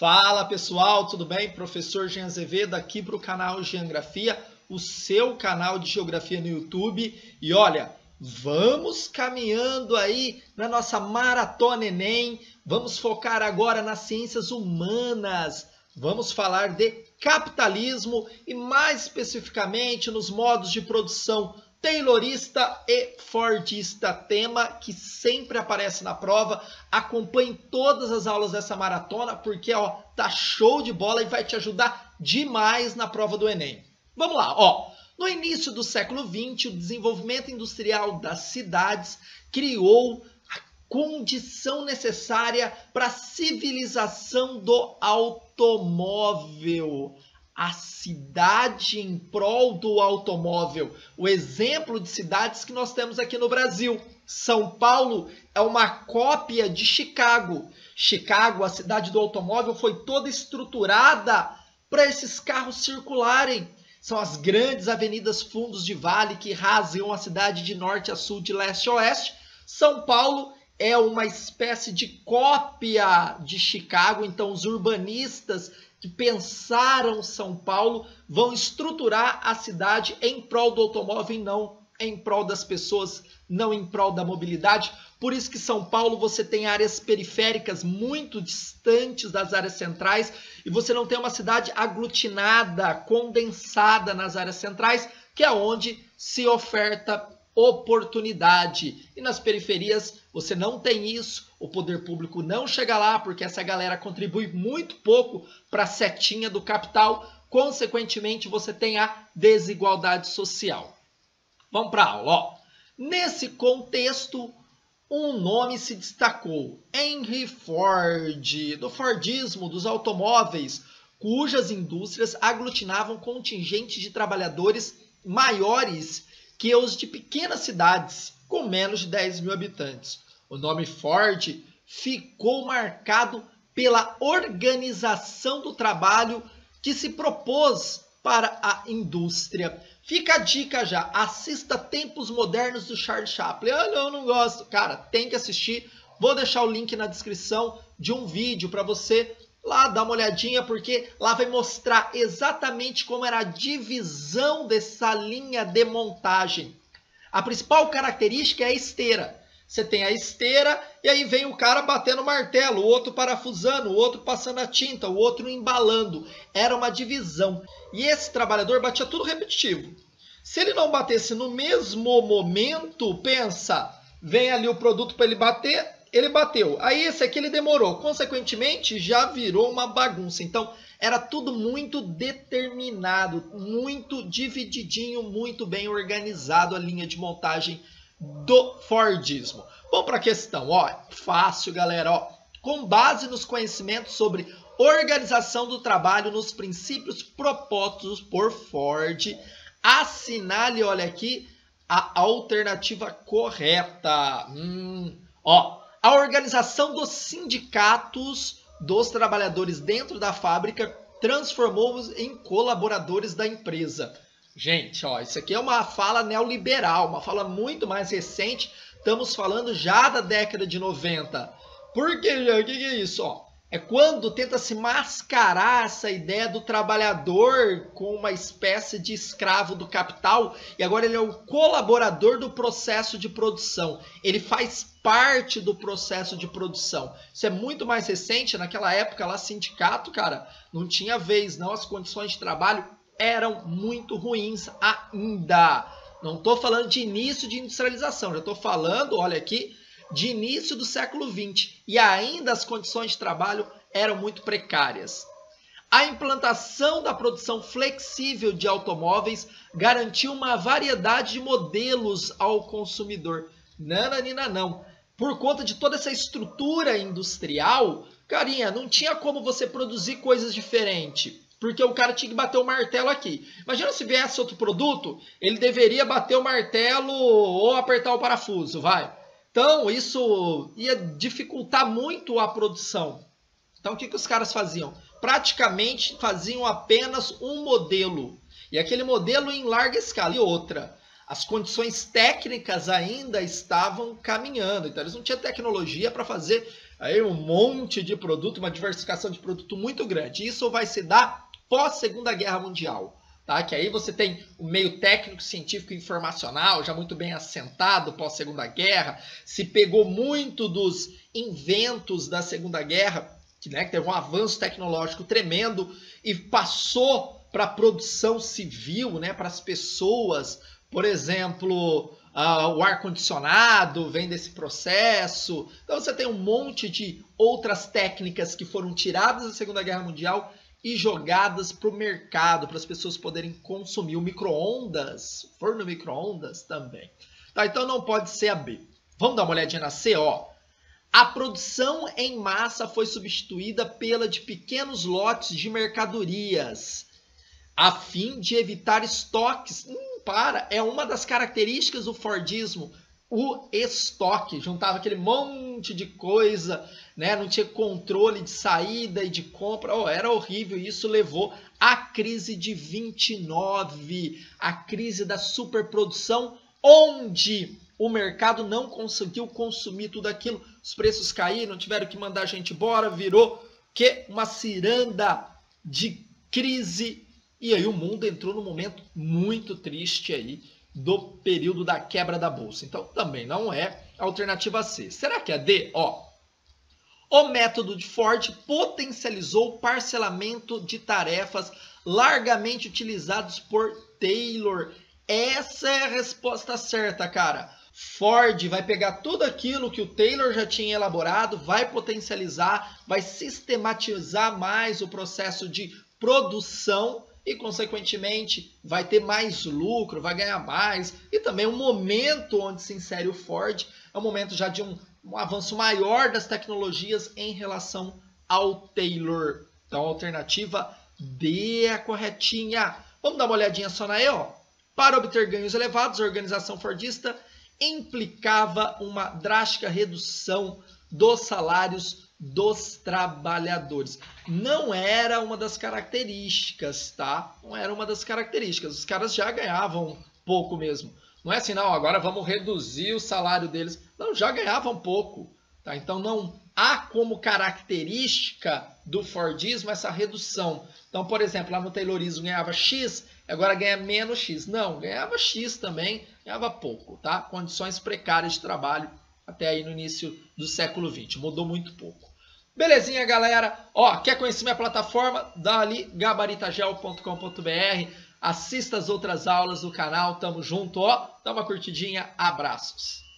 Fala pessoal, tudo bem? Professor Jean Azevedo aqui para o canal Geografia, o seu canal de geografia no YouTube. E olha, vamos caminhando aí na nossa maratona Enem. Vamos focar agora nas ciências humanas. Vamos falar de capitalismo e mais especificamente nos modos de produção taylorista e fordista, tema que sempre aparece na prova. Acompanhe todas as aulas dessa maratona porque tá show de bola e vai te ajudar demais na prova do Enem. Vamos lá, no início do século XX, o desenvolvimento industrial das cidades criou a condição necessária para a civilização do automóvel. A cidade em prol do automóvel. O exemplo de cidades que nós temos aqui no Brasil. São Paulo é uma cópia de Chicago. Chicago, a cidade do automóvel, foi toda estruturada para esses carros circularem. São as grandes avenidas fundos de vale que rasgam a cidade de norte a sul, de leste a oeste. São Paulo é uma espécie de cópia de Chicago, então os urbanistas que pensaram São Paulo vão estruturar a cidade em prol do automóvel e não em prol das pessoas, não em prol da mobilidade. Por isso que São Paulo você tem áreas periféricas muito distantes das áreas centrais e você não tem uma cidade aglutinada, condensada nas áreas centrais, que é onde se oferta oportunidade. E nas periferias você não tem isso, o poder público não chega lá porque essa galera contribui muito pouco para a setinha do capital, consequentemente você tem a desigualdade social. Vamos para a aula. Nesse contexto, um nome se destacou, Henry Ford, do Fordismo, dos automóveis, cujas indústrias aglutinavam contingentes de trabalhadores maiores que os de pequenas cidades com menos de 10 mil habitantes. O nome Ford ficou marcado pela organização do trabalho que se propôs para a indústria. Fica a dica já, assista Tempos Modernos do Charles Chaplin. Eu não gosto. Cara, tem que assistir. Vou deixar o link na descrição de um vídeo para você lá dar uma olhadinha, porque lá vai mostrar exatamente como era a divisão dessa linha de montagem. A principal característica é a esteira. Você tem a esteira e aí vem o cara batendo martelo, o outro parafusando, o outro passando a tinta, o outro embalando. Era uma divisão. E esse trabalhador batia tudo repetitivo. Se ele não batesse no mesmo momento, pensa, vem ali o produto para ele bater, ele bateu. Aí esse aqui ele demorou. Consequentemente, já virou uma bagunça. Então, era tudo muito determinado, muito divididinho, muito bem organizado a linha de montagem do Fordismo. Vamos para a questão, fácil, galera, com base nos conhecimentos sobre organização do trabalho nos princípios propostos por Ford, assinale, olha aqui, a alternativa correta. A organização dos sindicatos dos trabalhadores dentro da fábrica transformou-os em colaboradores da empresa. Gente, isso aqui é uma fala neoliberal, uma fala muito mais recente. Estamos falando já da década de 90. Por quê? O que é isso? É quando tenta se mascarar essa ideia do trabalhador com uma espécie de escravo do capital e agora ele é o colaborador do processo de produção. Ele faz parte do processo de produção. Isso é muito mais recente. Naquela época lá, sindicato, cara, não tinha vez, não. As condições de trabalho eram muito ruins ainda. Não estou falando de início de industrialização, já estou falando, olha aqui, de início do século XX. E ainda as condições de trabalho eram muito precárias. A implantação da produção flexível de automóveis garantiu uma variedade de modelos ao consumidor. Nananina não. Por conta de toda essa estrutura industrial, carinha, não tinha como você produzir coisas diferentes. Porque o cara tinha que bater o martelo aqui. Imagina se viesse outro produto, ele deveria bater o martelo ou apertar o parafuso, vai. Então, isso ia dificultar muito a produção. Então, o que os caras faziam? Praticamente faziam apenas um modelo. E aquele modelo em larga escala. E outra, as condições técnicas ainda estavam caminhando. Então, eles não tinham tecnologia para fazer aí um monte de produto, uma diversificação de produto muito grande. Isso vai se dar pós Segunda Guerra Mundial. Tá? Que aí você tem o meio técnico, científico e informacional já muito bem assentado pós Segunda Guerra. Se pegou muito dos inventos da Segunda Guerra, que teve um avanço tecnológico tremendo e passou para a produção civil, para as pessoas. Por exemplo, o ar-condicionado vem desse processo. Então você tem um monte de outras técnicas que foram tiradas da Segunda Guerra Mundial e jogadas para o mercado, para as pessoas poderem consumir. O micro-ondas, forno micro-ondas também. Tá, então não pode ser a B. Vamos dar uma olhadinha na C, ó. A produção em massa foi substituída pela de pequenos lotes de mercadorias, a fim de evitar estoques. É uma das características do Fordismo, o estoque. Juntava aquele monte de coisa, não tinha controle de saída e de compra. Era horrível. Isso levou à crise de 29, a crise da superprodução, onde o mercado não conseguiu consumir tudo aquilo. Os preços caíram, tiveram que mandar a gente embora, virou uma ciranda de crise. E aí o mundo entrou num momento muito triste aí do período da quebra da bolsa. Então também não é a alternativa C. Será que é D? O método de Ford potencializou o parcelamento de tarefas largamente utilizados por Taylor. Essa é a resposta certa, cara. Ford vai pegar tudo aquilo que o Taylor já tinha elaborado, vai potencializar, vai sistematizar mais o processo de produção e, consequentemente, vai ter mais lucro, vai ganhar mais. E também o momento onde se insere o Ford é um momento já de um avanço maior das tecnologias em relação ao Taylor. Então, a alternativa D é a corretinha. Vamos dar uma olhadinha só na E, ó. Para obter ganhos elevados, a organização fordista implicava uma drástica redução dos salários dos trabalhadores. Não era uma das características, tá? Não era uma das características. Os caras já ganhavam pouco mesmo. Não é assim, não, agora vamos reduzir o salário deles. Não, já ganhavam pouco, tá? Então não há como característica do Fordismo essa redução. Então, por exemplo, lá no Taylorismo ganhava X, agora ganha menos X. Não, ganhava X também, ganhava pouco, tá? Condições precárias de trabalho até aí no início do século XX. Mudou muito pouco. Belezinha, galera? Quer conhecer minha plataforma? Dá ali gabaritagel.com.br. Assista as outras aulas do canal. Tamo junto, dá uma curtidinha. Abraços.